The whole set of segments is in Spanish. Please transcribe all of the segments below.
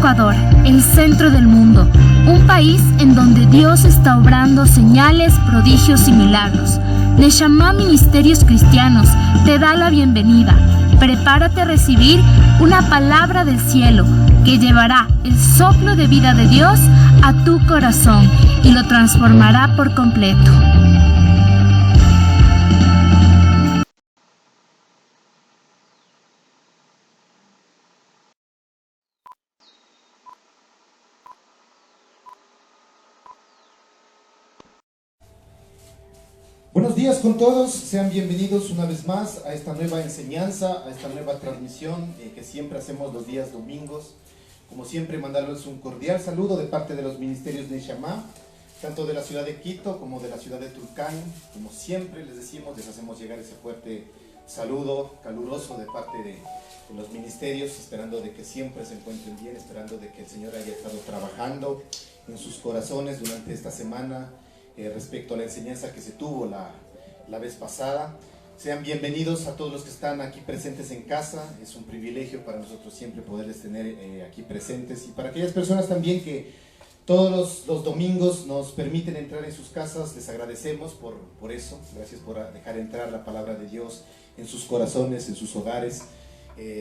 Ecuador, el centro del mundo, un país en donde Dios está obrando señales, prodigios y milagros. Neshama Ministerios Cristianos te da la bienvenida. Prepárate a recibir una palabra del cielo que llevará el soplo de vida de Dios a tu corazón y lo transformará por completo. Buenos días con todos, sean bienvenidos una vez más a esta nueva enseñanza, a esta nueva transmisión que siempre hacemos los días domingos. Como siempre, mandarles un cordial saludo de parte de los ministerios de Neshama, tanto de la ciudad de Quito como de la ciudad de Tulcán. Como siempre les decimos, les hacemos llegar ese fuerte saludo caluroso de parte de los ministerios, esperando de que siempre se encuentren bien, esperando de que el Señor haya estado trabajando en sus corazones durante esta semana. Respecto a la enseñanza que se tuvo la vez pasada. Sean bienvenidos a todos los que están aquí presentes en casa. Es un privilegio para nosotros siempre poderles tener aquí presentes, y para aquellas personas también que todos los domingos nos permiten entrar en sus casas, les agradecemos por eso. Gracias por dejar entrar la palabra de Dios en sus corazones, en sus hogares.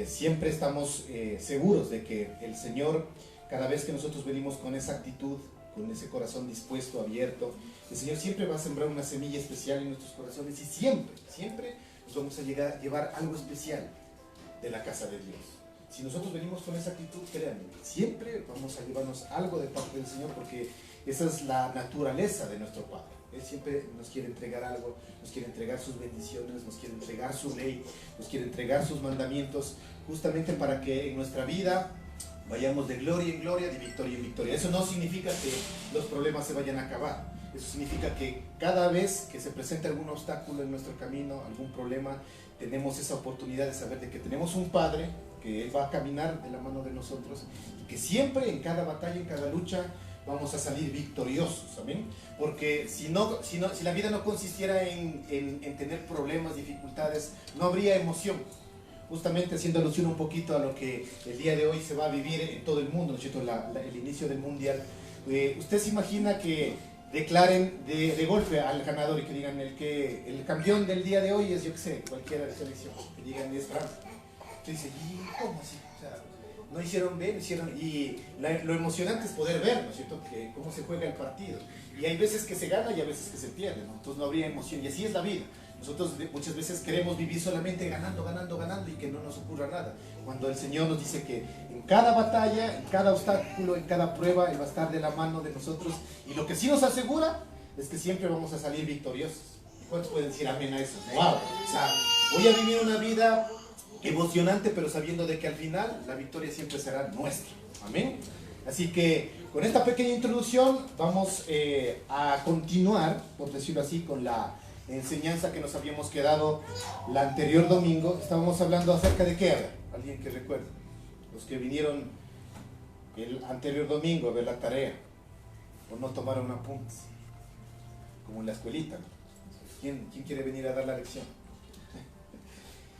Siempre estamos seguros de que el Señor, cada vez que nosotros venimos con esa actitud, con ese corazón dispuesto, abierto, el Señor siempre va a sembrar una semilla especial en nuestros corazones, y siempre nos vamos a llevar algo especial de la casa de Dios. Si nosotros venimos con esa actitud, créanme, siempre vamos a llevarnos algo de parte del Señor, porque esa es la naturaleza de nuestro Padre. Él siempre nos quiere entregar algo, nos quiere entregar sus bendiciones, nos quiere entregar su ley, nos quiere entregar sus mandamientos, justamente para que en nuestra vida vayamos de gloria en gloria, de victoria en victoria. Eso no significa que los problemas se vayan a acabar. Eso significa que cada vez que se presenta algún obstáculo en nuestro camino, algún problema, tenemos esa oportunidad de saber de que tenemos un Padre, que Él va a caminar de la mano de nosotros, y que siempre en cada batalla, en cada lucha, vamos a salir victoriosos. ¿Amén? Porque si la vida no consistiera en tener problemas, dificultades, no habría emoción. Justamente haciendo alusión un poquito a lo que el día de hoy se va a vivir en todo el mundo, ¿no es cierto? El inicio del mundial. ¿Usted se imagina que declaren de golpe al ganador y que digan el campeón del día de hoy es, yo qué sé, cualquier selección, que digan es Francia? Usted dice, ¿y cómo así? O sea, no hicieron bien, y lo emocionante es poder ver, ¿no es cierto?, que cómo se juega el partido. Y hay veces que se gana y hay veces que se pierde, ¿no? Entonces no habría emoción, y así es la vida. Nosotros muchas veces queremos vivir solamente ganando y que no nos ocurra nada, cuando el Señor nos dice que en cada batalla, en cada obstáculo, en cada prueba, Él va a estar de la mano de nosotros, y lo que sí nos asegura es que siempre vamos a salir victoriosos. ¿Cuántos pueden decir amén a eso? ¡Wow! O sea, voy a vivir una vida emocionante, pero sabiendo de que al final la victoria siempre será nuestra. Amén. Así que con esta pequeña introducción vamos a continuar, por decirlo así, con la enseñanza que nos habíamos quedado el anterior domingo. Estábamos hablando acerca de qué. ¿Alguien que recuerde? Los que vinieron el anterior domingo a ver la tarea, o no tomaron apuntes, como en la escuelita, ¿no? ¿Quién quiere venir a dar la lección?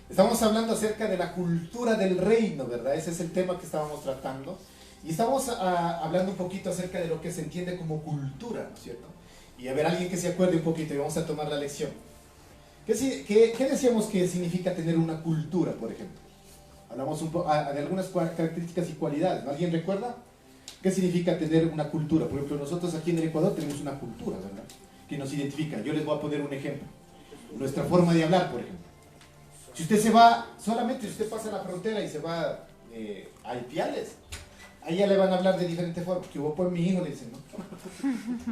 Estamos hablando acerca de la cultura del reino, ¿verdad? Ese es el tema que estábamos tratando, y estamos hablando un poquito acerca de lo que se entiende como cultura, ¿no es cierto? Y a ver, alguien que se acuerde un poquito, y vamos a tomar la lección. ¿Qué decíamos que significa tener una cultura, por ejemplo? Hablamos de algunas características y cualidades, ¿no? ¿Alguien recuerda? ¿Qué significa tener una cultura? Por ejemplo, nosotros aquí en el Ecuador tenemos una cultura, ¿verdad?, que nos identifica. Yo les voy a poner un ejemplo. Nuestra forma de hablar, por ejemplo. Si usted se va, solamente si usted pasa la frontera y se va a Ipiales, ahí ya le van a hablar de diferentes formas, que hubo por mi hijo, le dicen, ¿no?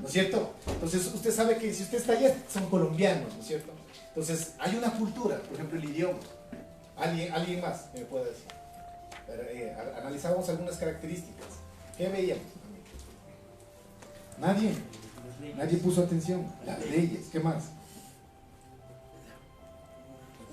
¿No es cierto? Entonces usted sabe que si usted está allá, son colombianos, ¿no es cierto? Entonces hay una cultura, por ejemplo el idioma. ¿Alguien más me puede decir? Analizábamos algunas características. ¿Qué veíamos? Nadie puso atención. Las leyes, ¿qué más?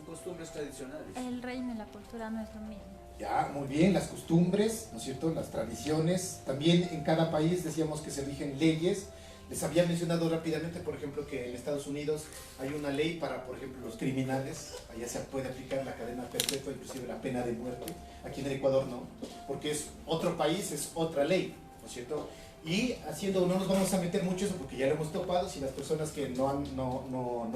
Costumbres tradicionales. El reino y la cultura no es lo mismo. Ya, muy bien, las costumbres, ¿no es cierto?, las tradiciones. También en cada país decíamos que se rigen leyes. Les había mencionado rápidamente, por ejemplo, que en Estados Unidos hay una ley para, por ejemplo, los criminales. Allá se puede aplicar la cadena perpetua, inclusive la pena de muerte. Aquí en el Ecuador no, porque es otro país, es otra ley, ¿no es cierto? Y no nos vamos a meter mucho eso porque ya lo hemos topado. Si las personas que no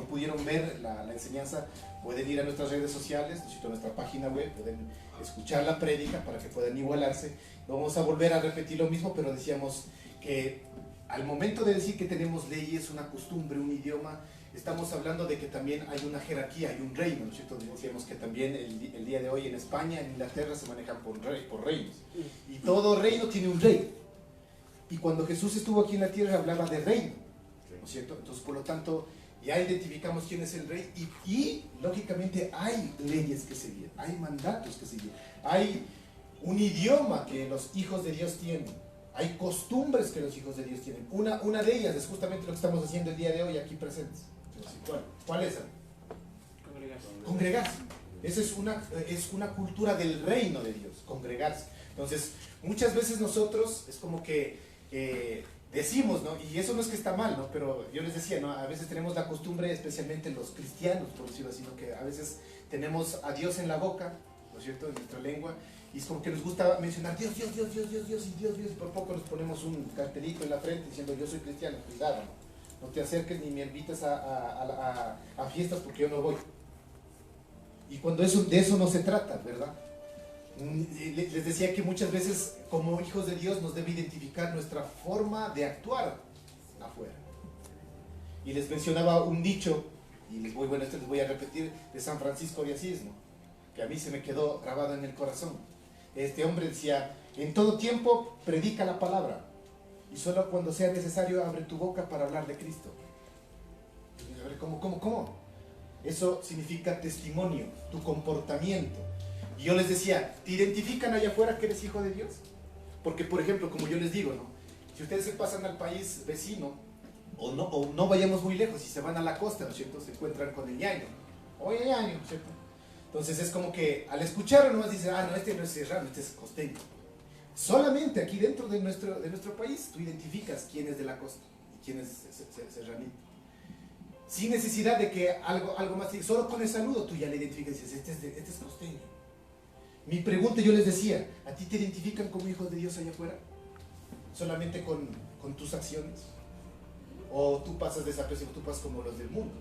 pudieron ver la enseñanza pueden ir a nuestras redes sociales, ¿no es cierto? A nuestra página web, pueden escuchar la prédica para que puedan igualarse. No vamos a volver a repetir lo mismo, pero decíamos que al momento de decir que tenemos leyes, una costumbre, un idioma, estamos hablando de que también hay una jerarquía, hay un reino, ¿no es cierto? Decíamos que también el día de hoy en España, en Inglaterra se manejan por reinos. Y todo reino tiene un rey. Y cuando Jesús estuvo aquí en la tierra hablaba de reino, ¿no es cierto? Entonces, por lo tanto, ya identificamos quién es el rey y lógicamente hay leyes que seguir, hay mandatos que seguir, hay un idioma que los hijos de Dios tienen, hay costumbres que los hijos de Dios tienen. Una de ellas es justamente lo que estamos haciendo el día de hoy aquí presentes. ¿Cuál es? Congregarse. Esa es una cultura del reino de Dios, congregarse. Entonces, muchas veces nosotros es como que decimos, ¿no? Y eso no es que está mal, ¿no? Pero yo les decía, ¿no? A veces tenemos la costumbre, especialmente los cristianos, por decirlo así, ¿no? Que a veces tenemos a Dios en la boca, ¿no es cierto?, en nuestra lengua, y es como que nos gusta mencionar Dios, Dios, Dios, Dios, Dios, Dios, y Dios, Dios, y por poco nos ponemos un cartelito en la frente diciendo yo soy cristiano, cuidado, ¿no? No te acerques ni me invites a fiestas porque yo no voy. Y cuando de eso no se trata, ¿verdad? Les decía que muchas veces como hijos de Dios nos debe identificar nuestra forma de actuar afuera. Y les mencionaba un dicho, y les voy a repetir, de San Francisco de Asís, ¿no? Que a mí se me quedó grabado en el corazón. Este hombre decía, en todo tiempo predica la palabra, y solo cuando sea necesario abre tu boca para hablar de Cristo. A ver, ¿cómo? Eso significa testimonio, tu comportamiento. Y yo les decía, ¿te identifican allá afuera que eres hijo de Dios? Porque, por ejemplo, como yo les digo, ¿no? Si ustedes se pasan al país vecino, o no vayamos muy lejos, si se van a la costa, ¿no es cierto?, se encuentran con el ñaño. Oye, ñaño, ¿no es cierto? Entonces es como que al escucharlo nomás dicen, no, este no es serrano, este es costeño. Solamente aquí dentro de nuestro país tú identificas quién es de la costa y quién es serranito. Sin necesidad de que algo más, solo con el saludo tú ya le identificas y dices, este es costeño. Mi pregunta, yo les decía, ¿a ti te identifican como hijos de Dios allá afuera? ¿Solamente con tus acciones? ¿O tú pasas desapercibido, tú pasas como los del mundo?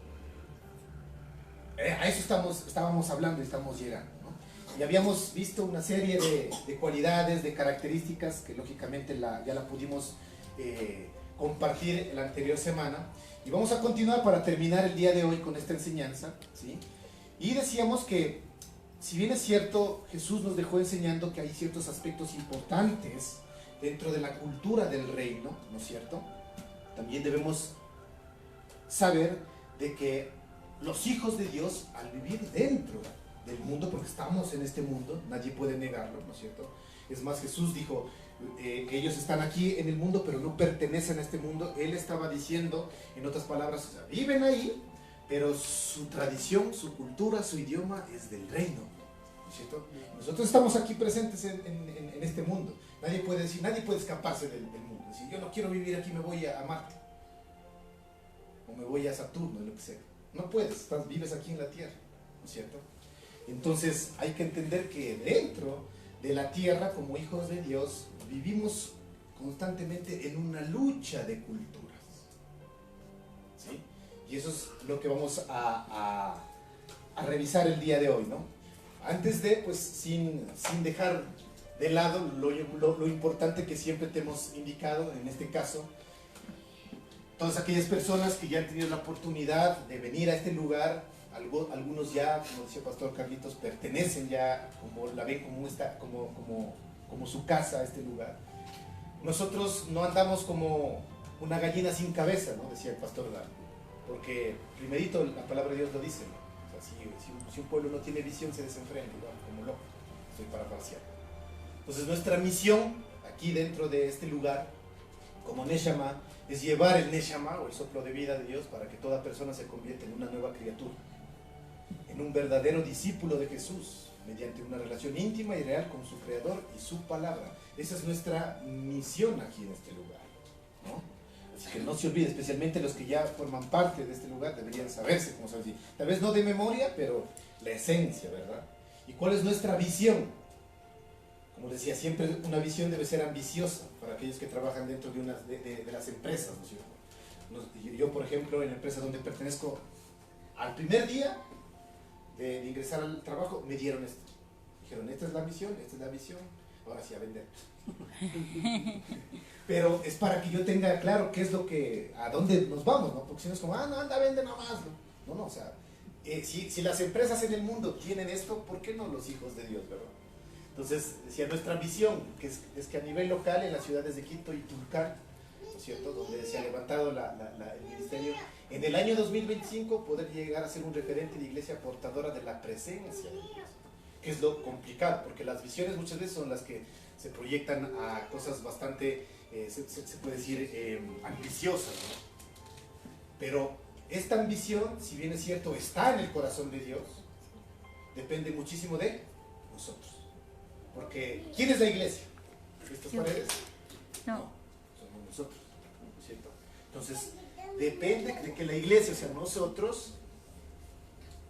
A eso estábamos hablando y estamos llegando, ¿no? Y habíamos visto una serie de cualidades, de características que lógicamente ya la pudimos compartir la anterior semana. Y vamos a continuar para terminar el día de hoy con esta enseñanza, ¿sí? Y decíamos que, si bien es cierto, Jesús nos dejó enseñando que hay ciertos aspectos importantes dentro de la cultura del reino, ¿no es cierto? También debemos saber de que los hijos de Dios, al vivir dentro del mundo, porque estamos en este mundo, nadie puede negarlo, ¿no es cierto? Es más, Jesús dijo que ellos están aquí en el mundo, pero no pertenecen a este mundo. Él estaba diciendo, en otras palabras, o sea, viven ahí, pero su tradición, su cultura, su idioma es del reino, ¿no es cierto? Nosotros estamos aquí presentes en este mundo. Nadie puede decir, nadie puede escaparse del mundo. Si yo no quiero vivir aquí, me voy a Marte, o me voy a Saturno, lo que sea. No puedes, vives aquí en la Tierra, ¿no es cierto? Entonces hay que entender que dentro de la Tierra, como hijos de Dios, vivimos constantemente en una lucha de culturas, ¿sí? Y eso es lo que vamos a revisar el día de hoy, ¿no? Antes de, pues, sin dejar de lado lo importante que siempre te hemos indicado, en este caso, todas aquellas personas que ya han tenido la oportunidad de venir a este lugar, algunos ya, como decía Pastor Carlitos, pertenecen ya, como la ven como su casa a este lugar. Nosotros no andamos como una gallina sin cabeza, ¿no? Decía el Pastor Dan, porque primerito la palabra de Dios lo dice, ¿no? O sea, si un pueblo no tiene visión se desenfrena, ¿no? Como loco, estoy parafraseando. Entonces nuestra misión aquí dentro de este lugar, como Neshama, es llevar el Neshama o el soplo de vida de Dios para que toda persona se convierta en una nueva criatura, en un verdadero discípulo de Jesús, mediante una relación íntima y real con su Creador y su palabra. Esa es nuestra misión aquí en este lugar, ¿no? Al Así que no se olvide, especialmente los que ya forman parte de este lugar, deberían saberse, como se dice. Tal vez no de memoria, pero la esencia, ¿verdad? ¿Y cuál es nuestra visión? Como decía, siempre una visión debe ser ambiciosa para aquellos que trabajan dentro de las empresas, ¿no es cierto? Yo, por ejemplo, en la empresa donde pertenezco, al primer día de ingresar al trabajo, me dieron esto. Dijeron, esta es la misión, esta es la visión, ahora sí a vender. Pero es para que yo tenga claro qué es lo que, a dónde nos vamos, ¿no? Porque si no es como, no, anda, vende nomás, ¿no? No, o sea, si las empresas en el mundo tienen esto, ¿por qué no los hijos de Dios, verdad? Entonces, decía, nuestra visión, que es que a nivel local, en las ciudades de Quito y Tulcán, ¿no es cierto?, donde se ha levantado el ministerio, en el año 2025 poder llegar a ser un referente de iglesia portadora de la presencia de Dios, que es lo complicado, porque las visiones muchas veces son las que se proyectan a cosas bastante, se puede decir, ambiciosas, ¿no? Pero esta ambición, si bien es cierto, está en el corazón de Dios, depende muchísimo de nosotros. Porque, ¿quién es la iglesia? ¿Estas paredes? No. Somos nosotros, ¿no es cierto? Entonces, depende de que la iglesia, o sea, nosotros,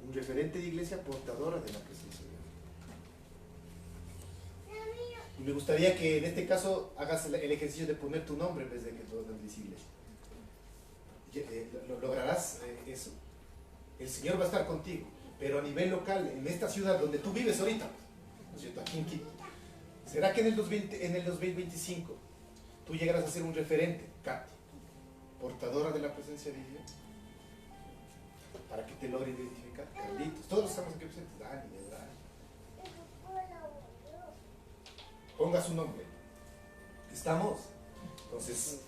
un referente de iglesia portadora de la presencia de Dios. Y me gustaría que en este caso hagas el ejercicio de poner tu nombre en vez de que todo dice iglesia. ¿Lograrás eso? El Señor va a estar contigo, pero a nivel local, en esta ciudad donde tú vives ahorita, ¿no es cierto?, aquí en Quito, ¿será que en el 2025 tú llegarás a ser un referente, Katy, portadora de la presencia de Dios? Para que te logre identificar, Carlitos, todos los estamos aquí presentes, Dani, ponga su nombre. ¿Estamos? Entonces,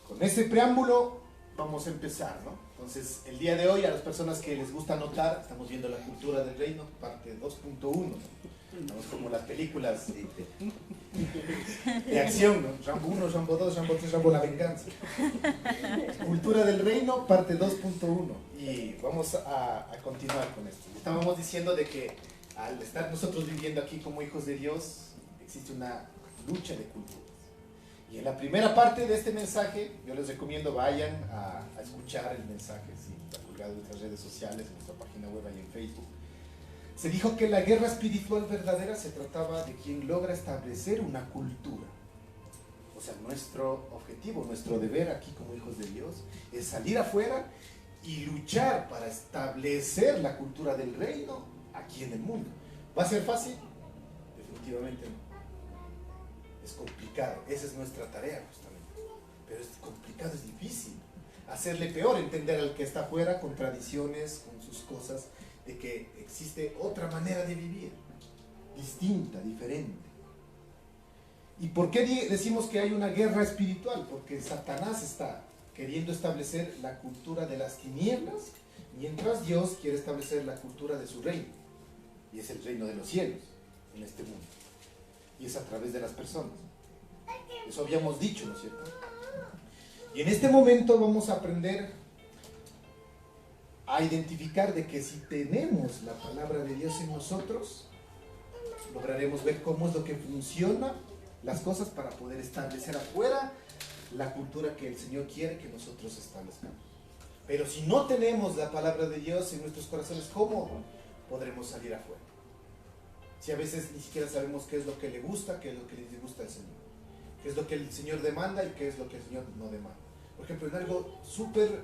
con ese preámbulo vamos a empezar, ¿no? Entonces, el día de hoy, a las personas que les gusta anotar, estamos viendo la cultura del reino, parte 2.1, estamos como las películas de acción, ¿no? Rambo 1, Rambo 2, Rambo 3, Rambo la venganza. Cultura del reino, parte 2.1. Y vamos a continuar con esto. Estábamos diciendo de que al estar nosotros viviendo aquí como hijos de Dios, existe una lucha de culturas. Y en la primera parte de este mensaje, yo les recomiendo vayan a escuchar el mensaje, ¿sí? Está colgado en nuestras redes sociales, en nuestra página web y en Facebook. Se dijo que la guerra espiritual verdadera se trataba de quien logra establecer una cultura. O sea, nuestro objetivo, nuestro deber aquí como hijos de Dios es salir afuera y luchar para establecer la cultura del reino aquí en el mundo. ¿Va a ser fácil? Definitivamente no. Es complicado, esa es nuestra tarea justamente. Pero es complicado, es difícil. Hacerle peor, entender al que está afuera con tradiciones, con sus cosas, de que existe otra manera de vivir, distinta, diferente. ¿Y por qué decimos que hay una guerra espiritual? Porque Satanás está queriendo establecer la cultura de las tinieblas, mientras Dios quiere establecer la cultura de su reino. Y es el reino de los cielos en este mundo. Y es a través de las personas. Eso habíamos dicho, ¿no es cierto? Y en este momento vamos a aprender a identificar de que si tenemos la palabra de Dios en nosotros, lograremos ver cómo es lo que funciona las cosas para poder establecer afuera la cultura que el Señor quiere que nosotros establezcamos. Pero si no tenemos la palabra de Dios en nuestros corazones, ¿cómo podremos salir afuera? Si a veces ni siquiera sabemos qué es lo que le gusta, qué es lo que le disgusta al Señor, qué es lo que el Señor demanda y qué es lo que el Señor no demanda. Por ejemplo, en algo súper,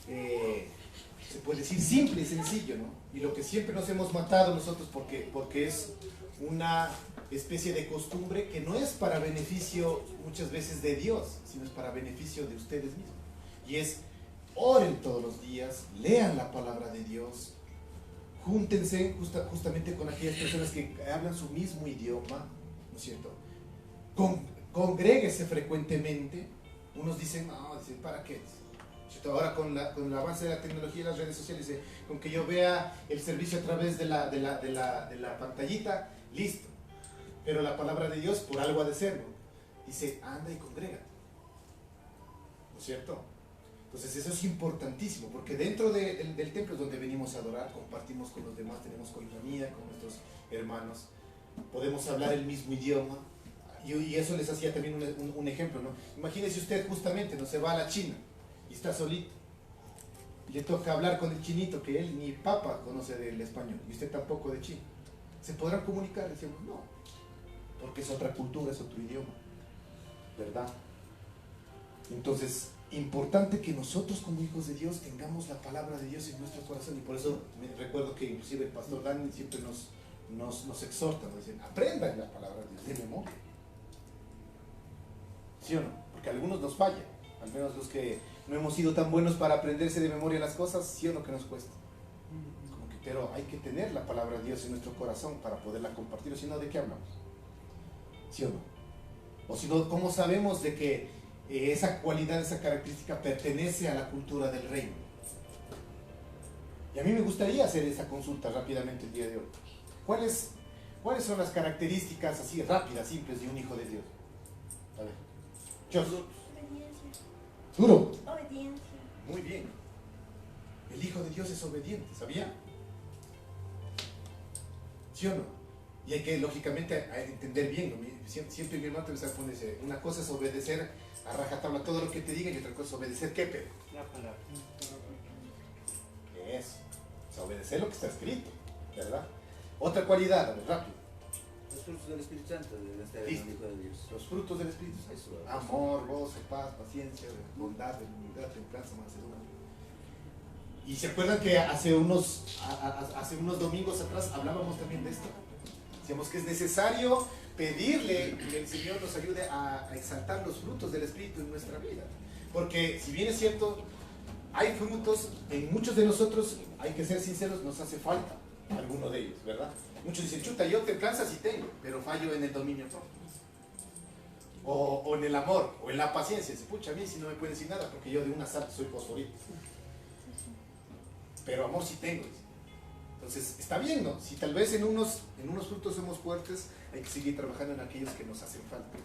se puede decir, simple y sencillo, ¿no? Y lo que siempre nos hemos matado nosotros porque es una especie de costumbre que no es para beneficio muchas veces de Dios, sino es para beneficio de ustedes mismos. Y es, oren todos los días, lean la palabra de Dios, júntense justamente con aquellas personas que hablan su mismo idioma, ¿no es cierto? Congréguese frecuentemente. Unos dicen, no, dicen, ¿para qué? Ahora con el avance de la tecnología y las redes sociales, dice, con que yo vea el servicio a través de la pantallita, listo. Pero la palabra de Dios, por algo ha de ser, ¿no? Dice, anda y congrégate, ¿no es cierto? Entonces eso es importantísimo, porque dentro del templo es donde venimos a adorar, compartimos con los demás, tenemos coinonía con nuestros hermanos, podemos hablar el mismo idioma, y eso les hacía también un ejemplo, ¿no? Imagínese usted justamente, no se va a la China, y está solito. Y le toca hablar con el chinito, que él ni papa conoce del español, y usted tampoco de chino. ¿Se podrán comunicar? Decimos, no, porque es otra cultura, es otro idioma, ¿verdad? Entonces, importante que nosotros como hijos de Dios tengamos la palabra de Dios en nuestro corazón, y por eso me recuerdo que inclusive el pastor Dani siempre nos exhorta, nos dicen, aprendan la palabra de Dios de memoria. ¿Sí o no? Porque a algunos nos falla, al menos los que no hemos sido tan buenos para aprenderse de memoria las cosas, ¿sí o no que nos cuesta? Como que, pero hay que tener la palabra de Dios en nuestro corazón para poderla compartir, o si no, ¿de qué hablamos? ¿Sí o no? O si no, ¿cómo sabemos de que esa cualidad, esa característica pertenece a la cultura del reino? Y a mí me gustaría hacer esa consulta rápidamente el día de hoy. ¿Cuáles son las características así rápidas, simples de un hijo de Dios? A ver. Jos. Obediencia. Duro. Obediencia. Muy bien. El hijo de Dios es obediente, ¿sabía? ¿Sí o no? Y hay que, lógicamente, entender bien, ¿no? Siempre mi hermano te pone, una cosa es obedecer a rajatabla todo lo que te diga, y otra cosa es obedecer, ¿qué, Pedro? La palabra. ¿Qué es? O sea, obedecer lo que está escrito, ¿verdad? Otra cualidad, a ver, rápido. Los frutos del Espíritu Santo deben estar en Listo. el Hijo de Dios. Los frutos del Espíritu Santo. Eso, Amor, gozo, paz, paciencia, bondad, benignidad, templanza, mansedumbre. Y se acuerdan que hace unos domingos atrás hablábamos también de esto. Decíamos que es necesario pedirle que el Señor nos ayude a exaltar los frutos del Espíritu en nuestra vida. Porque si bien es cierto, hay frutos, en muchos de nosotros, hay que ser sinceros, nos hace falta alguno de ellos, ¿verdad? Muchos dicen, chuta, yo templanza sí tengo, pero fallo en el dominio propio. O en el amor, o en la paciencia. Dice, pucha, a mí si no me puede decir nada, porque yo de un asalto soy fosforito. Pero amor sí tengo. Entonces, está bien, ¿no? Si tal vez en unos frutos somos fuertes, hay que seguir trabajando en aquellos que nos hacen falta.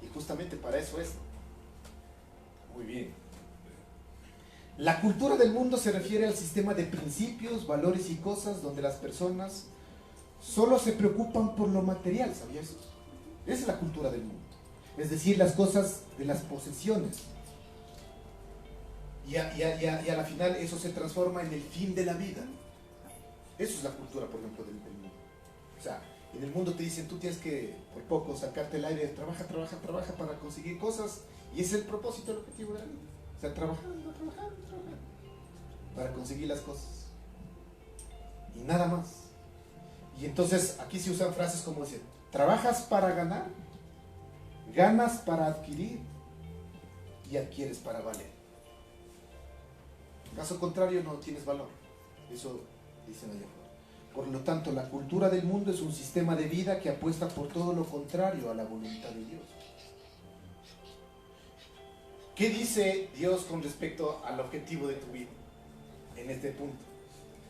Y justamente para eso es. Muy bien. La cultura del mundo se refiere al sistema de principios, valores y cosas donde las personas solo se preocupan por lo material, ¿sabías eso? Esa es la cultura del mundo. Es decir, las cosas de las posesiones. Y a la final eso se transforma en el fin de la vida. Eso es la cultura, por ejemplo, del mundo. O sea, en el mundo te dicen, tú tienes que, por poco, sacarte el aire, trabaja para conseguir cosas, y ese es el propósito, el objetivo de la vida. O sea, trabajando, para conseguir las cosas. Y nada más. Y entonces, aquí se usan frases como decir, trabajas para ganar, ganas para adquirir, y adquieres para valer. En caso contrario, no tienes valor. Eso dicen allá afuera. Por lo tanto, la cultura del mundo es un sistema de vida que apuesta por todo lo contrario a la voluntad de Dios. ¿Qué dice Dios con respecto al objetivo de tu vida en este punto?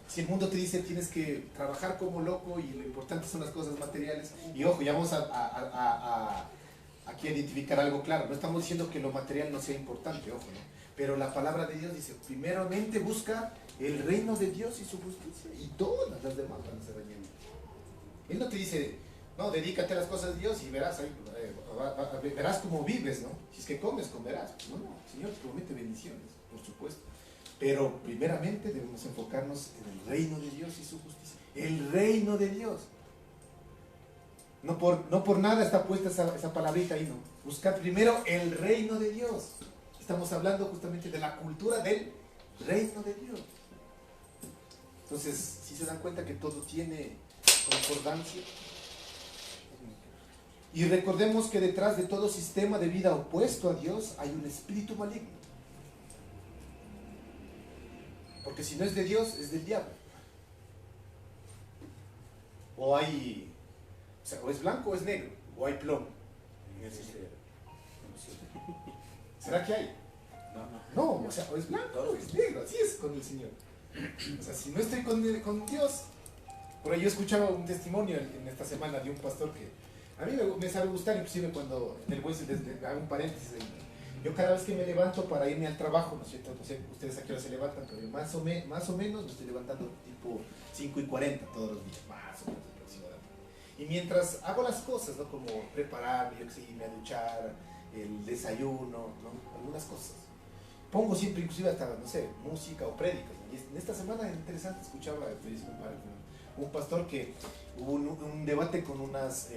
Si el mundo te dice tienes que trabajar como loco y lo importante son las cosas materiales, y ojo, ya vamos aquí a identificar algo claro, no estamos diciendo que lo material no sea importante, ojo, ¿no? Pero la palabra de Dios dice, primeramente busca el reino de Dios y su justicia, y todas las demás van a ser añadidas. Él no te dice, no, dedícate a las cosas de Dios y verás ahí, verás cómo vives, ¿no? Si es que comes, comerás. No, el Señor promete bendiciones, por supuesto. Pero primeramente debemos enfocarnos en el reino de Dios y su justicia. El reino de Dios. No por nada está puesta esa palabrita ahí, ¿no? Buscar primero el reino de Dios. Estamos hablando justamente de la cultura del reino de Dios. Entonces, si se dan cuenta que todo tiene concordancia. Y recordemos que detrás de todo sistema de vida opuesto a Dios hay un espíritu maligno. Porque si no es de Dios, es del diablo. O es blanco o es negro, o hay plomo en el sistema. ¿Será que hay? No, o sea, o es blanco o es negro, así es con el Señor. O sea, si no estoy con Dios. Por ahí yo escuchaba un testimonio en esta semana de un pastor que a mí me sabe gustar, inclusive cuando en el buen hago un paréntesis. Yo cada vez que me levanto para irme al trabajo, ¿no es cierto? No sé ustedes a qué hora se levantan, pero yo más o menos me estoy levantando tipo 5:40 todos los días, más o menos aproximadamente. Y mientras hago las cosas, ¿no? Como prepararme, yo que sé, irme a duchar, el desayuno, ¿no? Algunas cosas. pongo siempre inclusive hasta, no sé, música o prédicas. Y en esta semana es interesante, escuchaba un pastor que hubo un debate con unas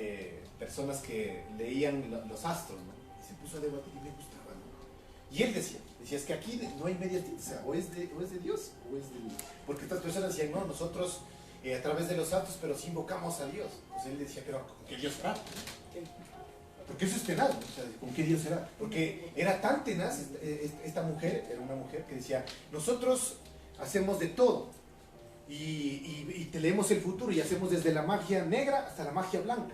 personas que leían los astros, ¿no? Y se puso a debatir y me gustaba, ¿no? Y él decía, es que aquí no hay medias tintas, o sea, o es de Dios o es de... Porque estas personas decían, no, nosotros a través de los astros, pero sí invocamos a Dios. Entonces él decía, pero ¿con qué Dios será? Porque eso es tenaz, ¿no? O sea, ¿con qué Dios será? Porque era tan tenaz, esta mujer, era una mujer que decía, nosotros hacemos de todo y te leemos el futuro y hacemos desde la magia negra hasta la magia blanca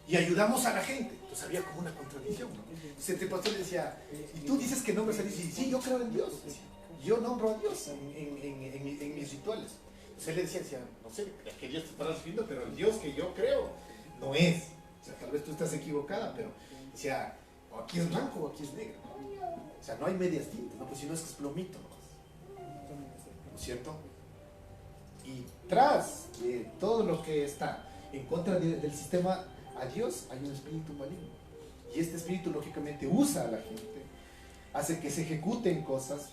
y ayudamos a la gente. Entonces había como una contradicción, ¿no? Entonces este pastor le decía, y tú dices que nombras a Dios, y sí, yo creo en Dios, decía, yo nombro a Dios en mis rituales. Entonces él le decía, no sé a qué Dios te estarás refiriendo, pero el Dios que yo creo no es. O sea, tal vez tú estás equivocada, pero decía, o aquí es blanco o aquí es negro. O sea, no hay medias tintas, ¿no? Pues si no es que es plomito nomás. ¿No es cierto? Y tras de todo lo que está en contra del sistema a Dios, hay un espíritu maligno. Y este espíritu lógicamente usa a la gente, hace que se ejecuten cosas,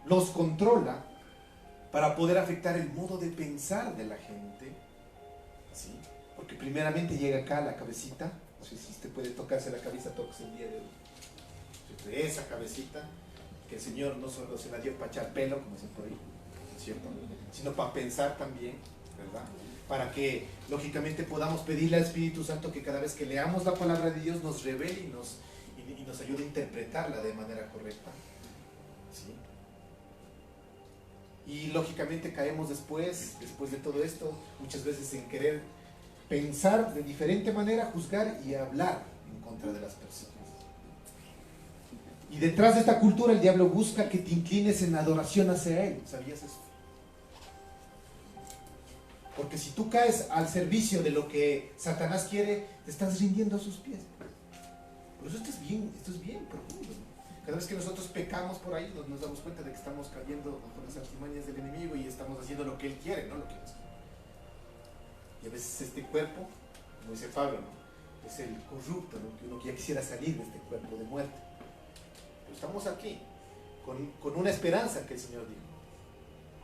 los controla para poder afectar el modo de pensar de la gente. ¿Sí? Porque primeramente llega acá a la cabecita. No sé si usted puede tocarse la cabeza, toques el día de hoy. Esa cabecita que el Señor no solo se la dio para echar pelo, como dicen por ahí, ¿no es cierto? Sino para pensar también, ¿verdad? Para que lógicamente podamos pedirle al Espíritu Santo que cada vez que leamos la palabra de Dios nos revele y nos ayude a interpretarla de manera correcta. ¿Sí? Y lógicamente caemos después de todo esto, muchas veces en querer pensar de diferente manera, juzgar y hablar en contra de las personas. Y detrás de esta cultura el diablo busca que te inclines en adoración hacia él. ¿Sabías eso? Porque si tú caes al servicio de lo que Satanás quiere, te estás rindiendo a sus pies. Por eso esto es bien profundo, ¿no? Cada vez que nosotros pecamos por ahí, nos damos cuenta de que estamos cayendo bajo las artimañas del enemigo y estamos haciendo lo que él quiere, no lo que nosotros. Y a veces este cuerpo, como dice Pablo, ¿no? Es el corrupto, ¿no? Que uno ya quisiera salir de este cuerpo de muerte. Pero estamos aquí, con una esperanza que el Señor dijo.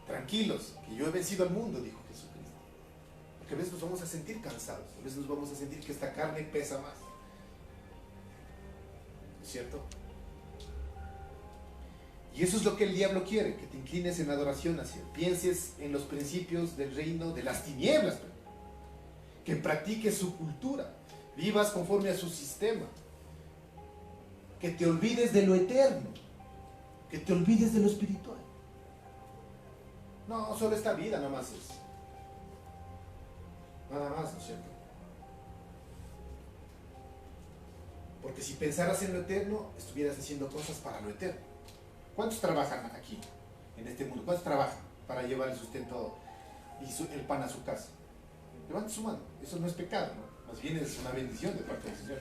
Tranquilos, que yo he vencido al mundo, dijo Jesucristo. Porque a veces nos vamos a sentir cansados, a veces nos vamos a sentir que esta carne pesa más. ¿No es cierto? Y eso es lo que el diablo quiere, que te inclines en adoración hacia él, pienses en los principios del reino de las tinieblas, que practiques su cultura, vivas conforme a su sistema, que te olvides de lo eterno, que te olvides de lo espiritual. No, solo esta vida nomás es. Nada más, ¿no es cierto? Porque si pensaras en lo eterno, estuvieras haciendo cosas para lo eterno. ¿Cuántos trabajan aquí, en este mundo? ¿Cuántos trabajan para llevar el sustento y el pan a su casa? Levante su mano. Eso no es pecado, ¿no? Más bien es una bendición de parte del Señor.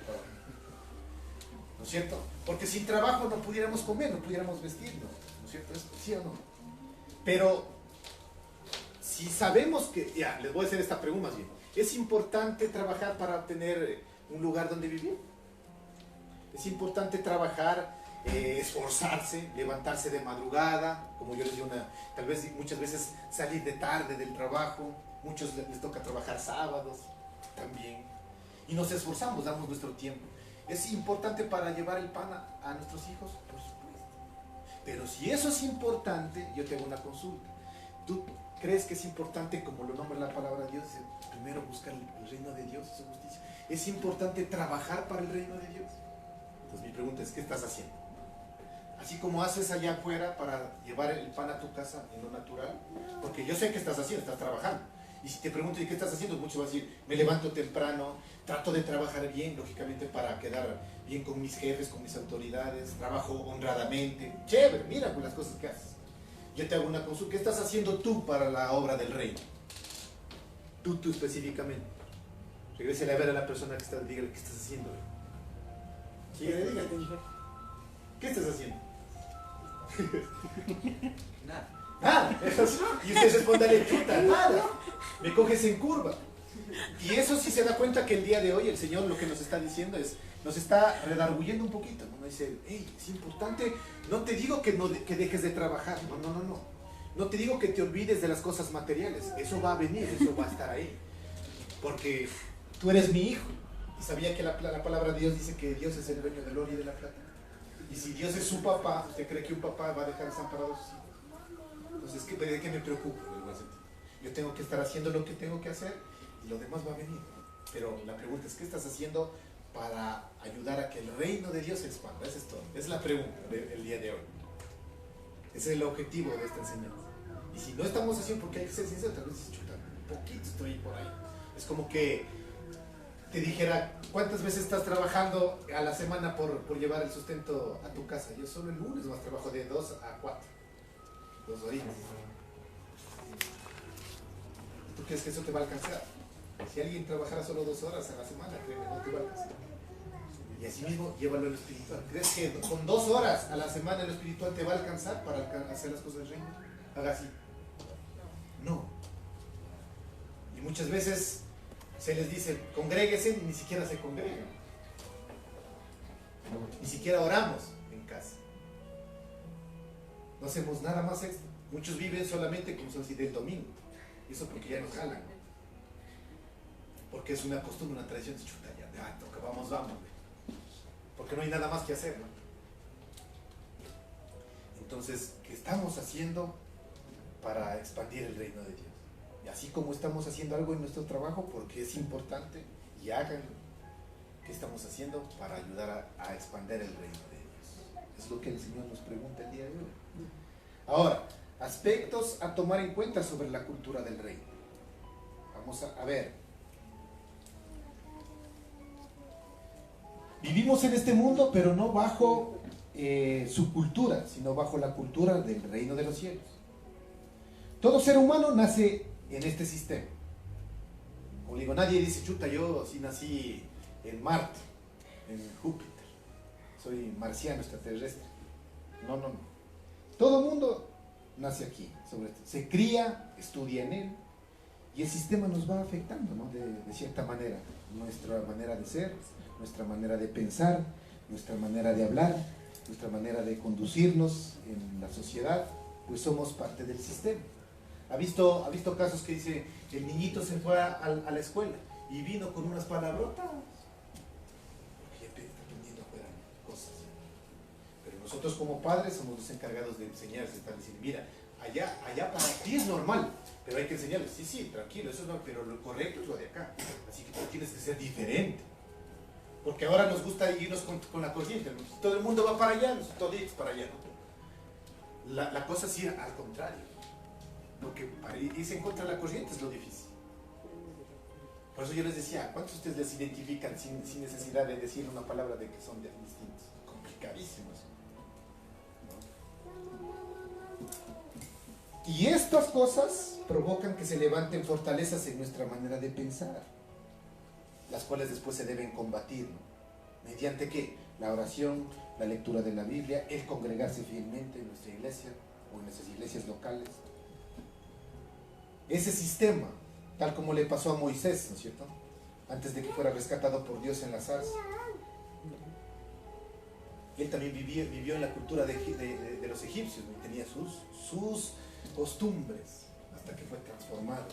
¿No es cierto? Porque sin trabajo no pudiéramos comer, no pudiéramos vestirnos. ¿No es cierto? ¿Sí o no? Pero si sabemos que... Ya, les voy a hacer esta pregunta más bien. ¿Es importante trabajar para obtener un lugar donde vivir? ¿Es importante trabajar... esforzarse, levantarse de madrugada, como yo les digo, tal vez muchas veces salir de tarde del trabajo, muchos les toca trabajar sábados también, y nos esforzamos, damos nuestro tiempo. ¿Es importante para llevar el pan a nuestros hijos? Por supuesto. Pero si eso es importante, yo te hago una consulta. ¿Tú crees que es importante, como lo nombra la palabra de Dios, primero buscar el reino de Dios y su justicia? ¿Es importante trabajar para el reino de Dios? Entonces mi pregunta es, ¿qué estás haciendo? Así como haces allá afuera para llevar el pan a tu casa en lo natural, porque yo sé que estás haciendo, estás trabajando. Y si te pregunto, ¿y qué estás haciendo? Muchos van a decir, me levanto temprano, trato de trabajar bien, lógicamente para quedar bien con mis jefes, con mis autoridades, trabajo honradamente. Chévere, mira con las cosas que haces. Yo te hago una consulta, ¿qué estás haciendo tú para la obra del reino? Tú específicamente. Regrésale a ver a la persona que está, dígale, ¿qué estás haciendo? Dígale. ¿Qué estás haciendo? Nada. Nada. Y usted responde, chuta, nada. Me coges en curva. Y eso sí se da cuenta que el día de hoy el Señor lo que nos está diciendo es, nos está redarguyendo un poquito, ¿no? Nos dice, hey, es importante, no te digo que, que dejes de trabajar, no. No te digo que te olvides de las cosas materiales, eso va a venir, eso va a estar ahí. Porque tú eres mi hijo. Y sabía que la palabra de Dios dice que Dios es el dueño del oro y de la plata. Y si Dios es su papá, ¿usted cree que un papá va a dejar desamparados a sus hijos? Entonces, ¿de qué me preocupo? Yo tengo que estar haciendo lo que tengo que hacer y lo demás va a venir. Pero la pregunta es, ¿qué estás haciendo para ayudar a que el reino de Dios se expanda? Esa es todo. Esa es la pregunta del día de hoy. Ese es el objetivo de esta enseñanza. Y si no estamos haciendo, porque hay que ser sincero, tal vez chuta, un poquito estoy por ahí. Es como que te dijera, ¿cuántas veces estás trabajando a la semana por llevar el sustento a tu casa? Yo solo el lunes más trabajo de 2 a 4. 2 horitas. ¿Tú crees que eso te va a alcanzar? Si alguien trabajara solo 2 horas a la semana, créeme, no te va a alcanzar. Y así mismo, llévalo en lo espiritual. ¿Crees que con 2 horas a la semana en lo espiritual te va a alcanzar para hacer las cosas del reino? Haga así. No. Y muchas veces se les dice, congréguese, y ni siquiera se congregan. Ni siquiera oramos en casa. No hacemos nada más extra. Muchos viven solamente como si del domingo. Y eso porque ya nos jalan. Porque es una costumbre, una tradición. Chuta, ya toca, vamos. Porque no hay nada más que hacer, ¿no? Entonces, ¿qué estamos haciendo para expandir el reino de Dios? Y así como estamos haciendo algo en nuestro trabajo, porque es importante, y háganlo. ¿Qué estamos haciendo para ayudar a expandir el reino de Dios? Es lo que el Señor nos pregunta el día de hoy. Ahora, aspectos a tomar en cuenta sobre la cultura del reino. Vamos a ver. Vivimos en este mundo, pero no bajo su cultura, sino bajo la cultura del reino de los cielos. Todo ser humano nace en este sistema. Como digo, nadie dice, chuta, yo sí nací en Marte, en Júpiter, soy marciano, extraterrestre. No. Todo el mundo nace aquí, sobre esto. Se cría, estudia en él, y el sistema nos va afectando, ¿no? de cierta manera. Nuestra manera de ser, nuestra manera de pensar, nuestra manera de hablar, nuestra manera de conducirnos en la sociedad, pues somos parte del sistema. ¿Ha visto casos que dice, el niñito se fue a la escuela y vino con unas palabrotas? Porque ya está aprendiendo afuera cosas. Pero nosotros como padres somos los encargados de enseñarles, están diciendo, mira, allá para ti es normal, pero hay que enseñarles, sí, tranquilo, eso no, pero lo correcto es lo de acá. Así que tú tienes que ser diferente. Porque ahora nos gusta irnos con la corriente. Todo el mundo va para allá, todos para allá, ¿no? La cosa sí, al contrario. Porque para irse en contra de la corriente es lo difícil. Por eso yo les decía, ¿cuántos de ustedes les identifican sin necesidad de decir una palabra de que son distintos? Complicadísimos, ¿no? Y estas cosas provocan que se levanten fortalezas en nuestra manera de pensar, las cuales después se deben combatir, ¿no? ¿Mediante qué? La oración, la lectura de la Biblia, el congregarse fielmente en nuestra iglesia o en nuestras iglesias locales. Ese sistema, tal como le pasó a Moisés, ¿no es cierto? Antes de que fuera rescatado por Dios en la zarza. Él también vivió en la cultura de los egipcios, ¿no? Tenía sus costumbres, hasta que fue transformado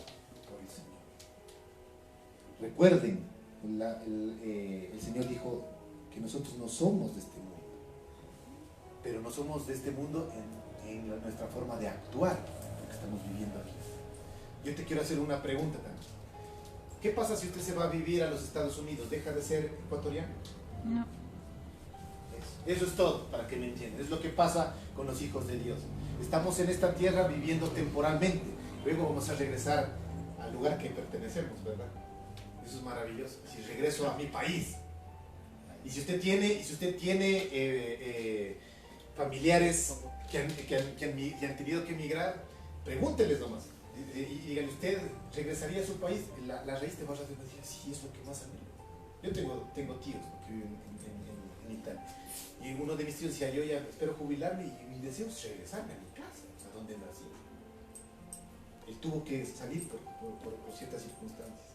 por el Señor. Recuerden, el Señor dijo que nosotros no somos de este mundo, pero no somos de este mundo en nuestra forma de actuar, lo que estamos viviendo aquí. Yo te quiero hacer una pregunta también. ¿Qué pasa si usted se va a vivir a los Estados Unidos? ¿Deja de ser ecuatoriano? No. Eso es todo, para que me entiendan. Es lo que pasa con los hijos de Dios. Estamos en esta tierra viviendo temporalmente. Luego vamos a regresar al lugar que pertenecemos, ¿verdad? Eso es maravilloso. Si regreso a mi país. Y si usted tiene familiares que han tenido que emigrar, pregúnteles nomás. Y díganle, ¿usted regresaría a su país? La raíz te va a decir, sí, es lo que más anhelo. Yo tengo tíos que viven en Italia. Y uno de mis tíos decía, yo ya espero jubilarme y mi deseo es regresarme a mi casa, a donde nací. Él tuvo que salir por ciertas circunstancias.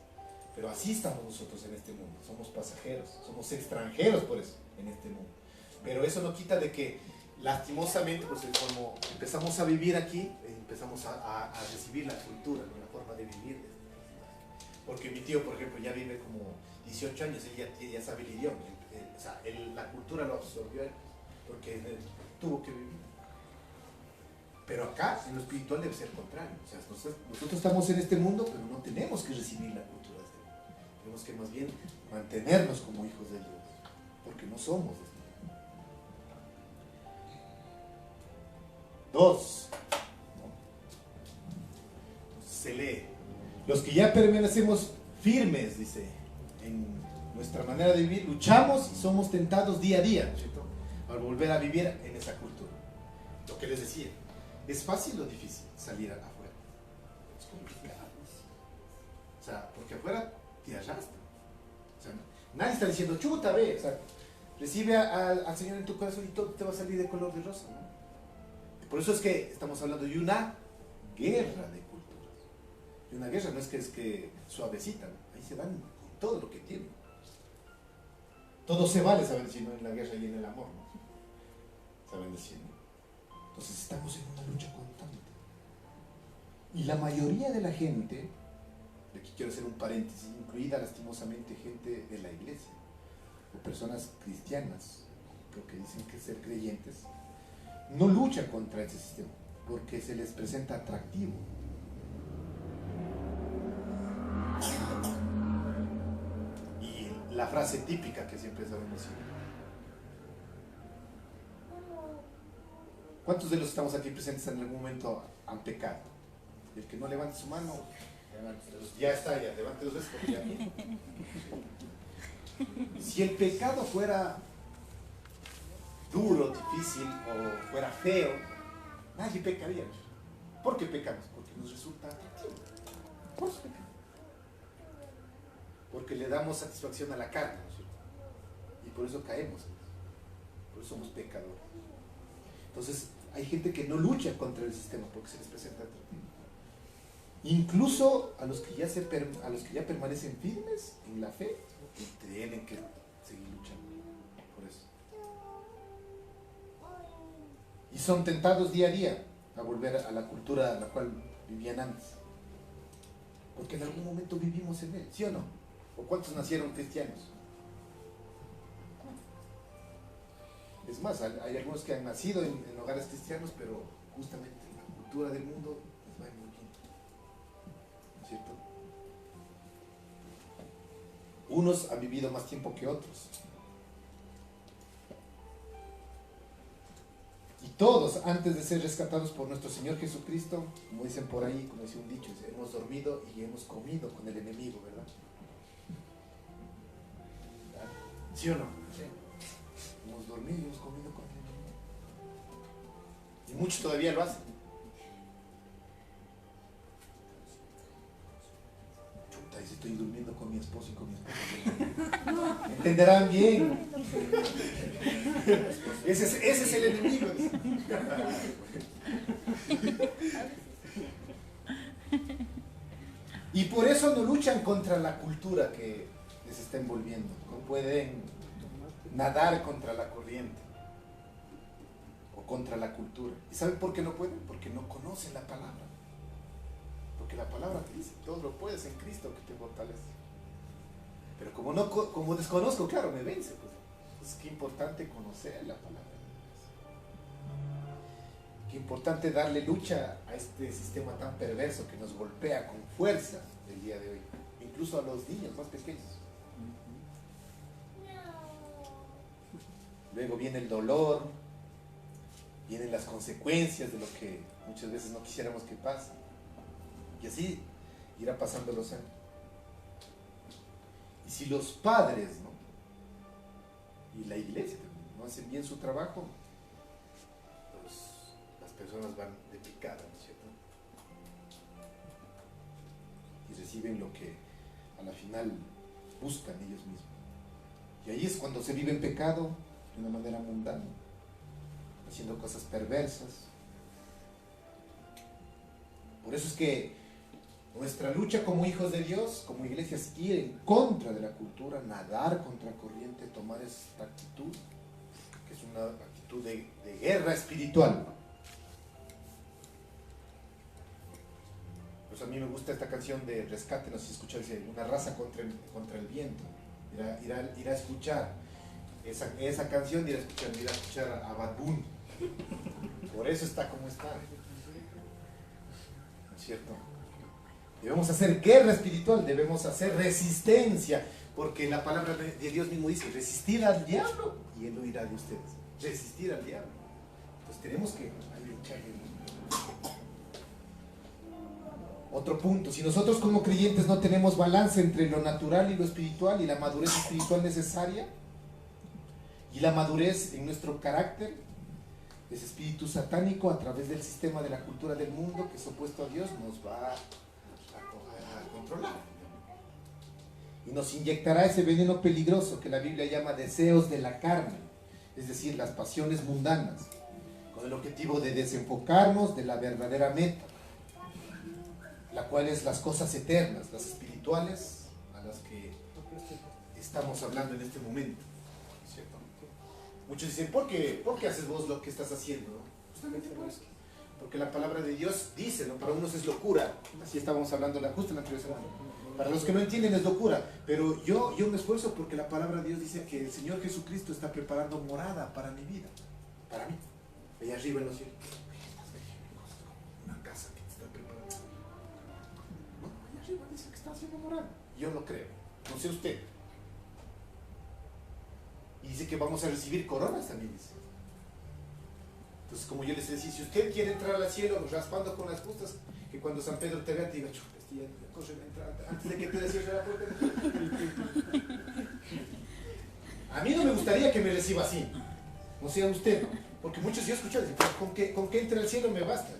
Pero así estamos nosotros en este mundo, somos pasajeros, somos extranjeros por eso en este mundo. Pero eso no quita de que lastimosamente, pues como empezamos a vivir aquí, empezamos a recibir la cultura, ¿no? La forma de vivir. Porque mi tío, por ejemplo, ya vive como 18 años, él ya sabe el idioma, o sea, la cultura lo absorbió él, porque él tuvo que vivir. Pero acá, en lo espiritual, debe ser el contrario. O sea, nosotros estamos en este mundo, pero no tenemos que recibir la cultura de este mundo. Tenemos que más bien mantenernos como hijos de Dios, porque no somos de este mundo. 2. Se lee. Los que ya permanecemos firmes, dice, en nuestra manera de vivir, luchamos y somos tentados día a día, ¿cierto? Al volver a vivir en esa cultura. Lo que les decía. ¿Es fácil o difícil salir afuera? Es complicado. O sea, porque afuera te arrastra. O sea, nadie está diciendo, chuta, ve. O sea, recibe al Señor en tu corazón y todo te va a salir de color de rosa, ¿no? Por eso es que estamos hablando de una guerra de culturas. Y una guerra no es que suavecita, ¿no? Ahí se van con todo lo que tienen. Todo se vale, saben decir, ¿no? En la guerra y en el amor, ¿no? Saben decir, ¿no? Entonces estamos en una lucha constante. Y la mayoría de la gente, y aquí quiero hacer un paréntesis, incluida lastimosamente gente de la iglesia, o personas cristianas, o que dicen que ser creyentes, no luchan contra ese sistema, porque se les presenta atractivo. Y la frase típica que siempre sabemos decir. ¿Cuántos de los que estamos aquí presentes en algún momento han pecado? El que no levante su mano, ya está, ya levante dos veces porque ya viene. Si el pecado fuera duro, difícil o fuera feo, nadie pecaría. ¿Por qué pecamos? Porque nos resulta atractivo. Por eso pecamos. Porque le damos satisfacción a la carne, ¿no es cierto? Y por eso caemos. Por eso somos pecadores. Entonces, hay gente que no lucha contra el sistema porque se les presenta atractivo. Incluso a los que ya permanecen firmes en la fe, tienen que seguir luchando por eso. Y son tentados día a día a volver a la cultura a la cual vivían antes. Porque en algún momento vivimos en él, ¿sí o no? ¿O cuántos nacieron cristianos? Es más, hay algunos que han nacido en hogares cristianos, pero justamente la cultura del mundo les va muy bien. ¿No es cierto? Unos han vivido más tiempo que otros. Y todos, antes de ser rescatados por nuestro Señor Jesucristo, como dicen por ahí, como dice un dicho, hemos dormido y hemos comido con el enemigo, ¿verdad? ¿Sí o no? Sí. Hemos dormido y hemos comido con el enemigo. Y muchos todavía lo hacen. Chuta, y si estoy durmiendo con mi esposo y con mi esposa. Entenderán bien. Ese es el enemigo. Y por eso no luchan contra la cultura que les está envolviendo. No pueden nadar contra la corriente o contra la cultura. ¿Y saben por qué no pueden? Porque no conocen la palabra. Porque la palabra te dice, todo lo puedes en Cristo que te fortalece. Pero como desconozco, claro, me vence. Pues qué importante conocer la palabra. Qué importante darle lucha a este sistema tan perverso que nos golpea con fuerza el día de hoy. Incluso a los niños más pequeños. Luego viene el dolor, vienen las consecuencias de lo que muchas veces no quisiéramos que pase. Y así irá pasando los años. Y si los padres, ¿no? Y la iglesia no hacen bien su trabajo, pues las personas van de picada, ¿no es cierto? Y reciben lo que a la final buscan ellos mismos. Y ahí es cuando se vive en pecado de una manera mundana, haciendo cosas perversas. Por eso es que Nuestra lucha como hijos de Dios, como iglesia, es ir en contra de la cultura, nadar contra corriente, tomar esta actitud, que es una actitud de guerra espiritual. Pues a mí me gusta esta canción de Rescate, no sé si escuchan, dice, una raza contra el viento. Ir a escuchar esa canción, ir a escuchar a Bad Bunny. Por eso está como está. ¿No es cierto? Debemos hacer guerra espiritual, debemos hacer resistencia, porque la palabra de Dios mismo dice, resistir al diablo y él huirá de ustedes. Resistir al diablo. Entonces tenemos que luchar. Otro punto, si nosotros como creyentes no tenemos balance entre lo natural y lo espiritual y la madurez espiritual necesaria y la madurez en nuestro carácter, ese espíritu satánico a través del sistema de la cultura del mundo que es opuesto a Dios nos va a controlar y nos inyectará ese veneno peligroso que la Biblia llama deseos de la carne, es decir, las pasiones mundanas, con el objetivo de desenfocarnos de la verdadera meta, la cual es las cosas eternas, las espirituales, a las que estamos hablando en este momento, ¿cierto? Muchos dicen, ¿por qué haces vos lo que estás haciendo? Justamente por eso, porque la palabra de Dios dice, ¿no? Para unos es locura, así estábamos hablando justo en la anterior semana, para los que no entienden es locura, pero yo me esfuerzo porque la palabra de Dios dice que el Señor Jesucristo está preparando morada para mi vida, para mí, allá arriba en los cielos. Una casa que te está preparando. Dice que está haciendo morada. Yo lo creo, no sé usted. Y dice que vamos a recibir coronas también, dice. Entonces, como yo les decía, si usted quiere entrar al cielo raspando con las justas, que cuando San Pedro te vea te diga, corre a entrar antes de que te cierre la puerta. A mí no me gustaría que me reciba así, no sea usted, porque muchos yo he escuchado, con que entre al cielo me basta.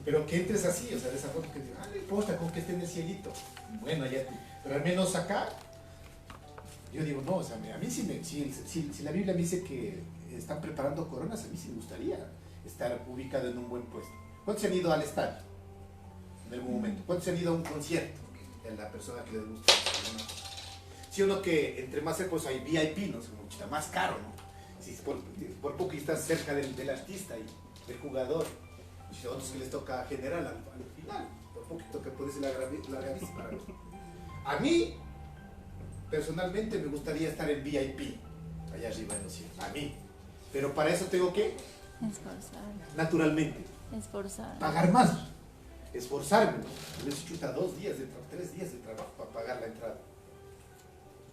Pero que entres así, o sea, de esa forma que diga, no importa con que esté en el cielito. Bueno, ya, pero al menos acá, yo digo, no, o sea, a mí si la Biblia me dice que están preparando coronas, a mí sí me gustaría estar ubicado en un buen puesto. ¿Cuántos se han ido al estadio en algún momento? ¿Cuántos se han ido a un concierto? En la persona que les gusta. Sí o no, que entre más cerca hay VIP, ¿no? Es mucho más caro, ¿no? Si por poco estás cerca del artista y del jugador. Y a otros que les toca general al final, por poquito que puede ser la ganancia para nosotros. A mí, personalmente, me gustaría estar en VIP, allá arriba en los cielos. A mí. Pero para eso tengo que naturalmente pagar más, esforzarme, les chuta 2 días, 3 días de trabajo para pagar la entrada.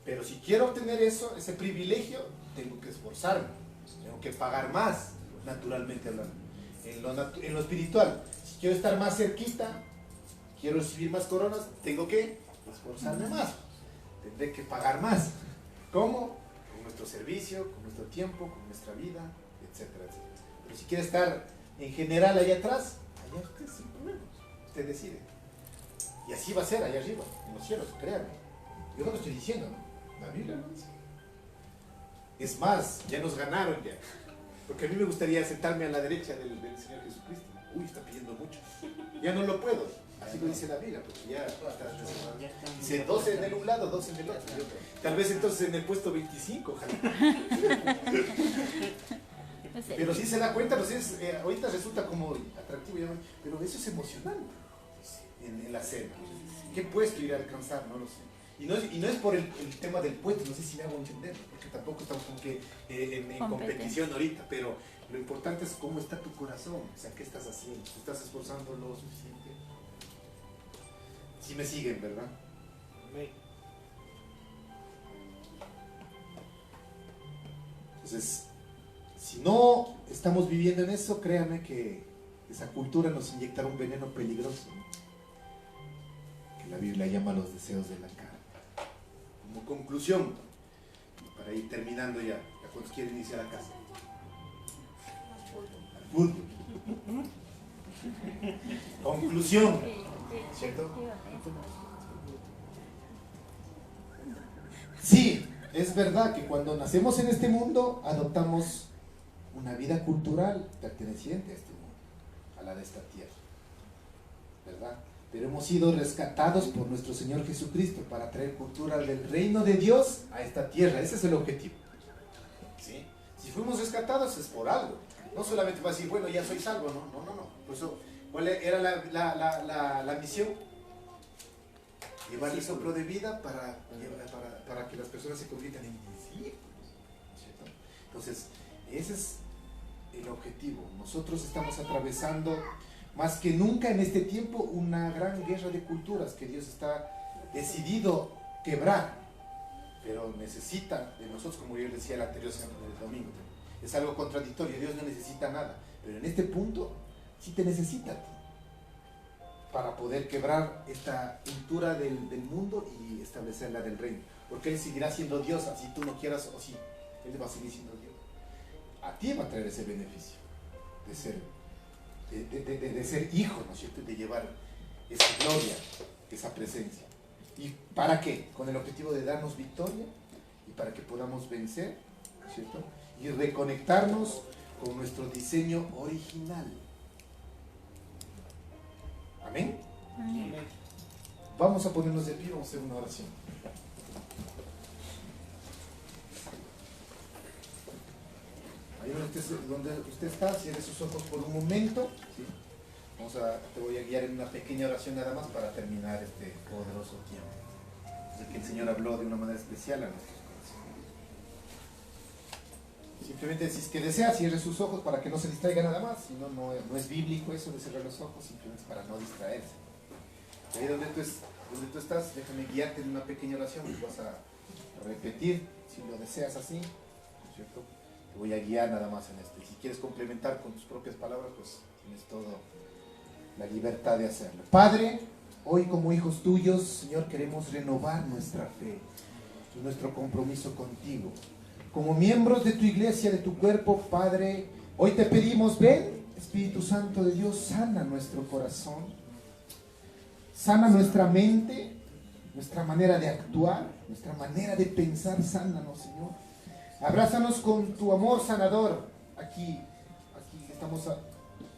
Pero si quiero obtener eso, ese privilegio, tengo que esforzarme, tengo que pagar más, naturalmente hablando. En lo espiritual, si quiero estar más cerquita, quiero recibir más coronas, tengo que esforzarme más, tendré que pagar más. ¿Cómo? Con nuestro servicio, con nuestro tiempo, con nuestra vida, etcétera, etcétera. Pero si quiere estar en general allá atrás, allá usted sin problemas, usted decide. Y así va a ser allá arriba, en los cielos, créanme. Yo no lo estoy diciendo, ¿no? La Biblia lo dice. Es más, ya nos ganaron ya. Porque a mí me gustaría sentarme a la derecha del Señor Jesucristo. Uy, está pidiendo mucho. Ya no lo puedo. Así lo dice la Biblia, porque ya está reservado. Dice 12 en el un lado, 12 en el otro. Tal vez entonces en el puesto 25, ojalá. Pero si se da cuenta, pues ahorita resulta como atractivo, pero eso es emocional en la cena. ¿Qué puesto ir a alcanzar? No lo sé. Y no es por el tema del puesto, no sé si me hago entender, porque tampoco estamos como que en competición ahorita, pero lo importante es cómo está tu corazón, o sea, ¿qué estás haciendo? ¿Te estás esforzando lo suficiente? Si me siguen, ¿verdad? Entonces, si no estamos viviendo en eso, créanme que esa cultura nos inyectará un veneno peligroso, ¿no? Que la Biblia llama los deseos de la carne. Como conclusión, para ir terminando ya cuando quieren iniciar a casa. Al fútbol. Conclusión, ¿cierto? Sí, es verdad que cuando nacemos en este mundo adoptamos una vida cultural perteneciente a este mundo, a la de esta tierra, ¿verdad? pero hemos sido rescatados por nuestro Señor Jesucristo para traer cultura del reino de Dios a esta tierra. Ese es el objetivo. ¿Sí? Si fuimos rescatados es por algo. No solamente para decir, bueno, ya soy salvo, no. Por eso, ¿cuál era la misión? Llevar el soplo de vida para que las personas se conviertan en discípulos. ¿Cierto? Entonces, ese es el objetivo. Nosotros estamos atravesando más que nunca en este tiempo una gran guerra de culturas que Dios está decidido quebrar, pero necesita de nosotros, como yo decía el anterior domingo. Es algo contradictorio, Dios no necesita nada, pero en este punto sí te necesita a ti para poder quebrar esta cultura del mundo y establecerla del reino, porque Él seguirá siendo Dios, así tú no quieras o sí, Él va a seguir siendo Dios. A ti va a traer ese beneficio de ser hijo, ¿no es cierto? De llevar esa gloria, esa presencia. ¿Y para qué? Con el objetivo de darnos victoria y para que podamos vencer, ¿no es cierto? Y reconectarnos con nuestro diseño original. Amén. Amén. Vamos a ponernos de pie, vamos a hacer una oración. Ahí donde usted está, cierre sus ojos por un momento. ¿Sí? Te voy a guiar en una pequeña oración nada más para terminar este poderoso tiempo. Desde que el Señor habló de una manera especial a nuestros corazones. Simplemente si es que desea, cierre sus ojos para que no se distraiga nada más. Si no, no es bíblico eso de cerrar los ojos, simplemente para no distraerse. Ahí donde tú estás, déjame guiarte en una pequeña oración que vas a repetir, si lo deseas así, ¿no es cierto? Te voy a guiar nada más en esto. Y si quieres complementar con tus propias palabras, pues tienes toda la libertad de hacerlo. Padre, hoy como hijos tuyos, Señor, queremos renovar nuestra fe y nuestro compromiso contigo. Como miembros de tu iglesia, de tu cuerpo, Padre, hoy te pedimos, ven, Espíritu Santo de Dios, sana nuestro corazón, sana nuestra mente, nuestra manera de actuar, nuestra manera de pensar, sánanos, Señor. Abrázanos con tu amor sanador. Aquí estamos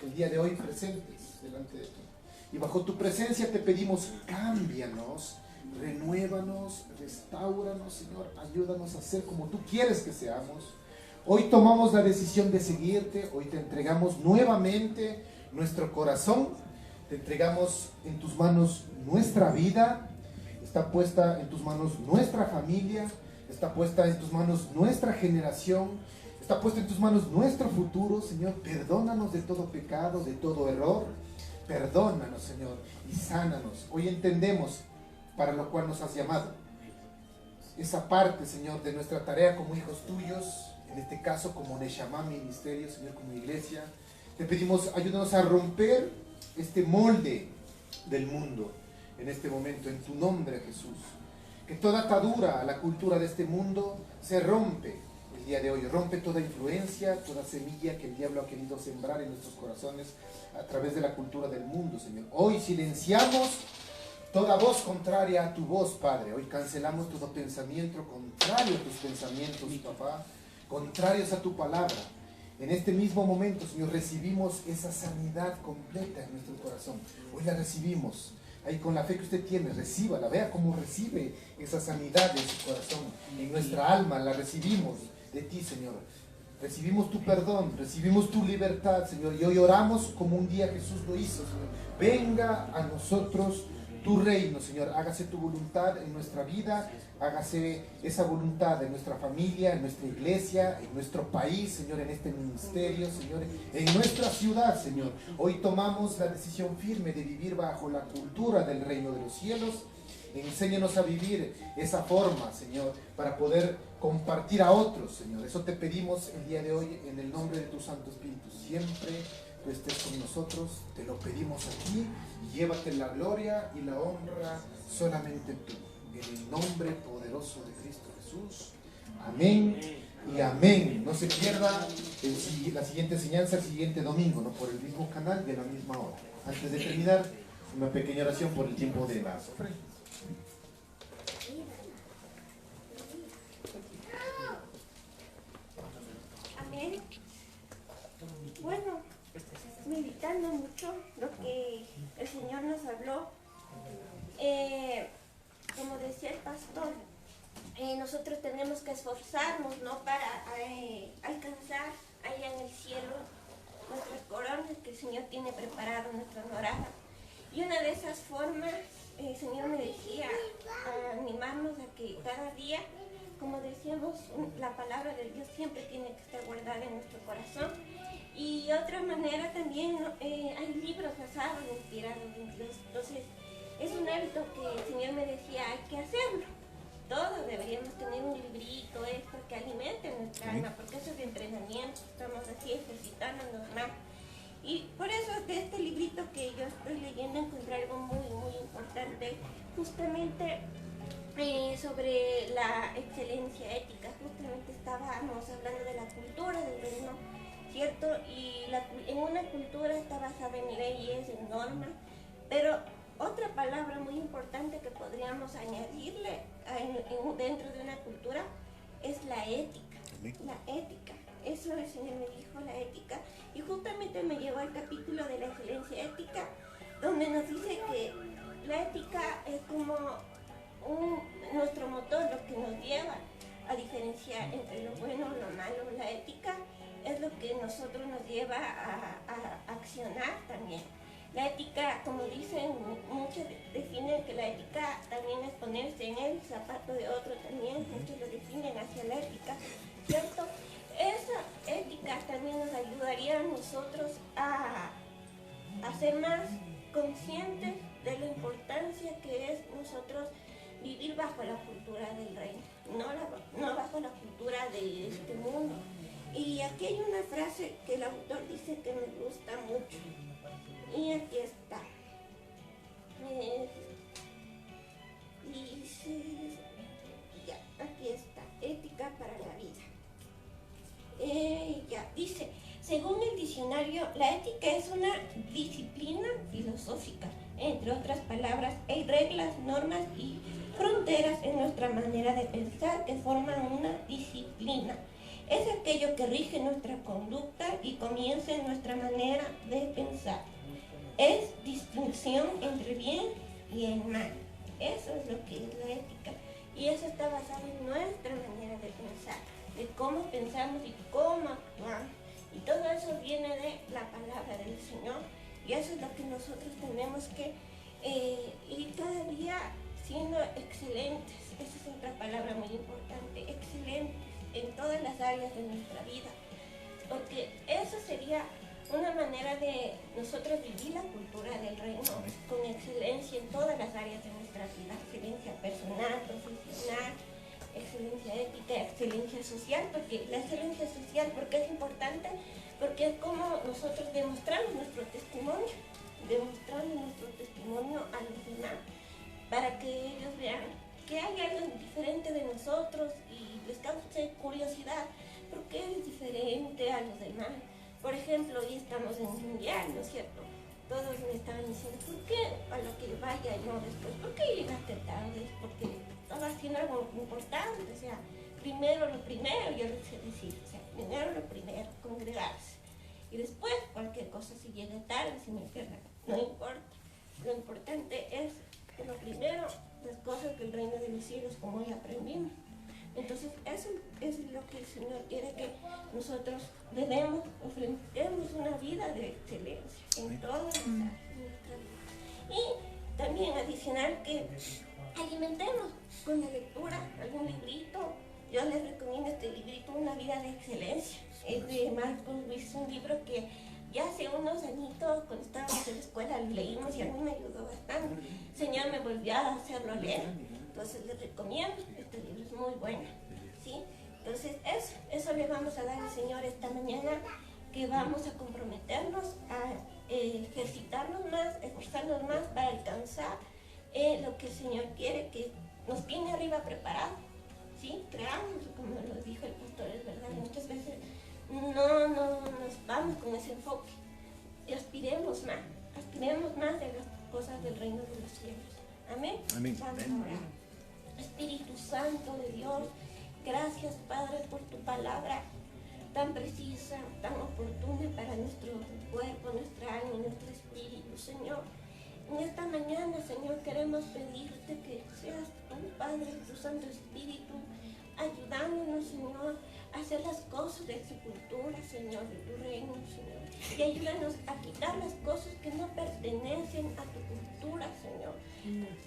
el día de hoy presentes delante de ti. Y bajo tu presencia te pedimos, cámbianos, renuévanos, restáuranos, Señor. Ayúdanos a ser como tú quieres que seamos. Hoy tomamos la decisión de seguirte. Hoy te entregamos nuevamente nuestro corazón. Te entregamos en tus manos nuestra vida. Está puesta en tus manos nuestra familia. Está puesta en tus manos nuestra generación, está puesta en tus manos nuestro futuro, Señor. Perdónanos de todo pecado, de todo error. Perdónanos, Señor, y sánanos. Hoy entendemos para lo cual nos has llamado. Esa parte, Señor, de nuestra tarea como hijos tuyos, en este caso como Neshama Ministerio, Señor, como iglesia. Te pedimos, ayúdanos a romper este molde del mundo en este momento, en tu nombre, Jesús. Que toda atadura a la cultura de este mundo se rompe el día de hoy. Rompe toda influencia, toda semilla que el diablo ha querido sembrar en nuestros corazones a través de la cultura del mundo, Señor. Hoy silenciamos toda voz contraria a tu voz, Padre. Hoy cancelamos todo pensamiento contrario a tus pensamientos, papá, contrarios a tu palabra. En este mismo momento, Señor, recibimos esa sanidad completa en nuestro corazón. Hoy la recibimos. Ahí con la fe que usted tiene, recíbala, vea cómo recibe esa sanidad en su corazón, en nuestra alma, la recibimos de ti, Señor. Recibimos tu perdón, recibimos tu libertad, Señor, y hoy oramos como un día Jesús lo hizo, Señor. Venga a nosotros tu reino, Señor, hágase tu voluntad en nuestra vida, hágase esa voluntad en nuestra familia, en nuestra iglesia, en nuestro país, Señor, en este ministerio, Señor, en nuestra ciudad, Señor. Hoy tomamos la decisión firme de vivir bajo la cultura del reino de los cielos. Enséñanos a vivir esa forma, Señor, para poder compartir a otros, Señor. Eso te pedimos el día de hoy en el nombre de tu Santo Espíritu. Siempre tú estés con nosotros, te lo pedimos a ti, y llévate la gloria y la honra solamente tú. En el nombre poderoso de Cristo Jesús. Amén y amén. No se pierda la siguiente enseñanza el siguiente domingo, ¿no? Por el mismo canal de la misma hora. Antes de terminar, una pequeña oración por el tiempo de las ofrendas. Amén. Bueno, meditando mucho lo que el Señor nos habló nosotros tenemos que esforzarnos, ¿no?, para alcanzar allá en el cielo nuestras coronas que el Señor tiene preparado, nuestra morada. Y una de esas formas, el Señor me decía a animarnos a que cada día, como decíamos, la palabra de Dios siempre tiene que estar guardada en nuestro corazón. Y otra manera también, hay libros basados, inspirados en Dios. Entonces, es un hábito que el Señor me decía, hay que hacerlo. Todos deberíamos tener un librito, esto, que alimente nuestra alma, porque eso es de entrenamiento, estamos así ejercitándonos más. Y por eso de este librito que yo estoy leyendo encontré algo muy, muy importante, justamente sobre la excelencia ética. Justamente estábamos hablando de la cultura del reino, ¿cierto? Y en una cultura está basada en leyes, en normas, pero otra palabra muy importante que podríamos añadirle dentro de una cultura es la ética. La ética. Eso el Señor me dijo, la ética. Y justamente me llevó al capítulo de la excelencia ética, donde nos dice que la ética es como nuestro motor, lo que nos lleva a diferenciar entre lo bueno y lo malo. La ética es lo que nosotros nos lleva a accionar también. La ética, como dicen, muchos definen que la ética también es ponerse en el zapato de otro también, muchos lo definen hacia la ética, ¿cierto? Esa ética también nos ayudaría a nosotros a ser más conscientes de la importancia que es nosotros vivir bajo la cultura del reino, no bajo la cultura de este mundo. Y aquí hay una frase que el autor dice que me gusta mucho. Y aquí está. Dice, ya, aquí está, ética para la vida. Dice, según el diccionario, la ética es una disciplina filosófica. Entre otras palabras, hay reglas, normas y fronteras en nuestra manera de pensar que forman una disciplina. Es aquello que rige nuestra conducta y comienza en nuestra manera de pensar. Es distinción entre bien y el mal. Eso es lo que es la ética. Y eso está basado en nuestra manera de pensar, de cómo pensamos y cómo actuamos. Y todo eso viene de la palabra del Señor. Y eso es lo que nosotros tenemos que ir cada día siendo excelentes. Esa es otra palabra muy importante, excelentes en todas las áreas de nuestra vida. Porque eso sería una manera de nosotros vivir la cultura del reino con excelencia en todas las áreas de nuestra vida, excelencia personal, profesional, excelencia ética, excelencia social, porque la excelencia social, porque es importante, porque es como nosotros demostramos nuestro testimonio a los demás, para que ellos vean que hay algo diferente de nosotros y les cause curiosidad, porque eres diferente a los demás. Por ejemplo, hoy estamos en un mundial, ¿no es cierto? Todos me estaban diciendo, ¿por qué a lo que vaya yo después? ¿Por qué llegaste tarde? Porque estaba haciendo algo importante, o sea, primero lo primero, yo les decía, o sea, primero lo primero, congregarse. Y después, cualquier cosa, si llega tarde, si me pierda, no importa. Lo importante es que lo primero, las cosas del reino de los cielos, como hoy aprendimos. Entonces, eso es lo que el Señor quiere que nosotros debemos, ofrecemos una vida de excelencia en todas las áreas de nuestra vida. Y también adicional que alimentemos con la lectura algún librito. Yo les recomiendo este librito, Una vida de excelencia. Es de Marcos Luis, un libro que ya hace unos añitos, cuando estábamos en la escuela, lo leímos y a mí me ayudó bastante. El Señor me volvió a hacerlo leer. Entonces les recomiendo, este libro es muy bueno, ¿sí? Entonces eso le vamos a dar al Señor esta mañana, que vamos a comprometernos a ejercitarnos más, esforzarnos más para alcanzar lo que el Señor quiere, que nos tiene arriba preparado, ¿sí? Creamos, como lo dijo el pastor, es verdad, muchas veces no nos vamos con ese enfoque, y aspiremos más de las cosas del reino de los cielos. Amén. Amén. Vamos a orar. Espíritu Santo de Dios, gracias Padre por tu palabra tan precisa, tan oportuna para nuestro cuerpo, nuestra alma y nuestro espíritu, Señor. En esta mañana, Señor, queremos pedirte que seas tú, Padre, tu Santo Espíritu, ayudándonos, Señor, a hacer las cosas de tu cultura, Señor, de tu reino, Señor. Y ayúdanos a quitar las cosas que no pertenecen a tu cultura, Señor,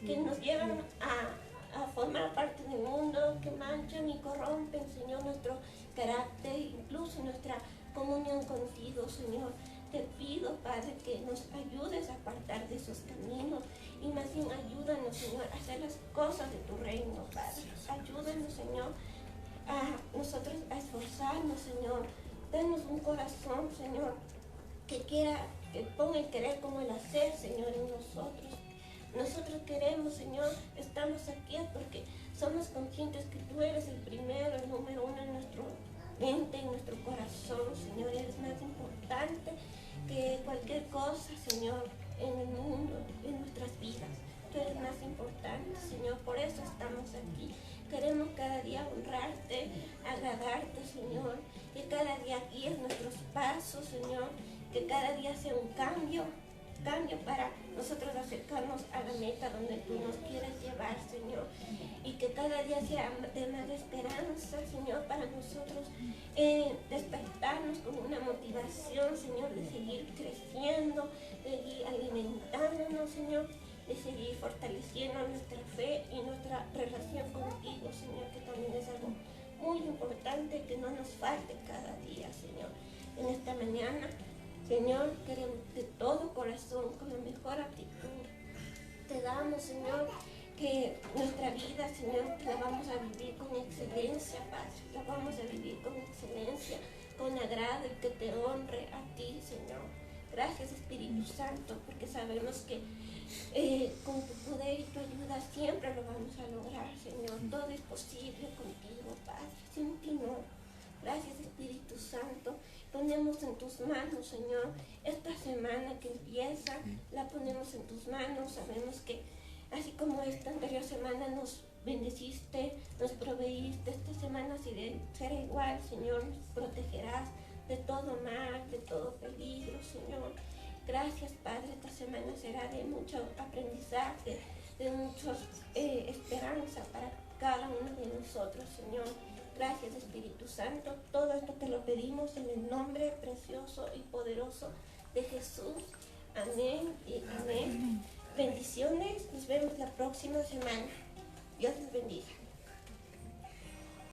que nos llevan a formar parte del mundo, que manchan y corrompen, Señor, nuestro carácter, incluso nuestra comunión contigo, Señor. Te pido, Padre, que nos ayudes a apartar de esos caminos y más bien ayúdanos, Señor, a hacer las cosas de tu reino, Padre. Ayúdanos, Señor, a nosotros a esforzarnos, Señor. Danos un corazón, Señor, que ponga el querer como el hacer, Señor, en nosotros. Nosotros queremos, Señor, estamos aquí porque somos conscientes que tú eres el primero, el número uno en nuestro mente, en nuestro corazón, Señor. Eres más importante que cualquier cosa, Señor, en el mundo, en nuestras vidas. Tú eres más importante, Señor, por eso estamos aquí. Queremos cada día honrarte, agradarte, Señor, que cada día guíes nuestros pasos, Señor, que cada día sea un cambio para nosotros acercarnos a la meta donde tú nos quieres llevar, Señor, y que cada día sea de más esperanza, Señor, para nosotros despertarnos con una motivación, Señor, de seguir creciendo, de seguir alimentándonos, Señor, de seguir fortaleciendo nuestra fe y nuestra relación contigo, Señor, que también es algo muy importante, que no nos falte cada día, Señor. En esta mañana, Señor, queremos de todo corazón, con la mejor actitud. Te damos, Señor, que nuestra vida, Señor, la vamos a vivir con excelencia, Padre. La vamos a vivir con excelencia, con agrado y que te honre a ti, Señor. Gracias, Espíritu Santo, porque sabemos que con tu poder y tu ayuda siempre lo vamos a lograr, Señor. Todo es posible contigo, Padre. Sin ti no. Gracias, Espíritu Santo. Ponemos en tus manos, Señor, esta semana que empieza, la ponemos en tus manos. Sabemos que así como esta anterior semana nos bendeciste, nos proveíste, esta semana será igual, Señor. Nos protegerás de todo mal, de todo peligro, Señor. Gracias, Padre. Esta semana será de mucho aprendizaje, de mucha esperanza para cada uno de nosotros, Señor. Gracias, Espíritu Santo. Todo esto te lo pedimos en el nombre precioso y poderoso de Jesús. Amén y amén. Bendiciones. Nos vemos la próxima semana. Dios les bendiga.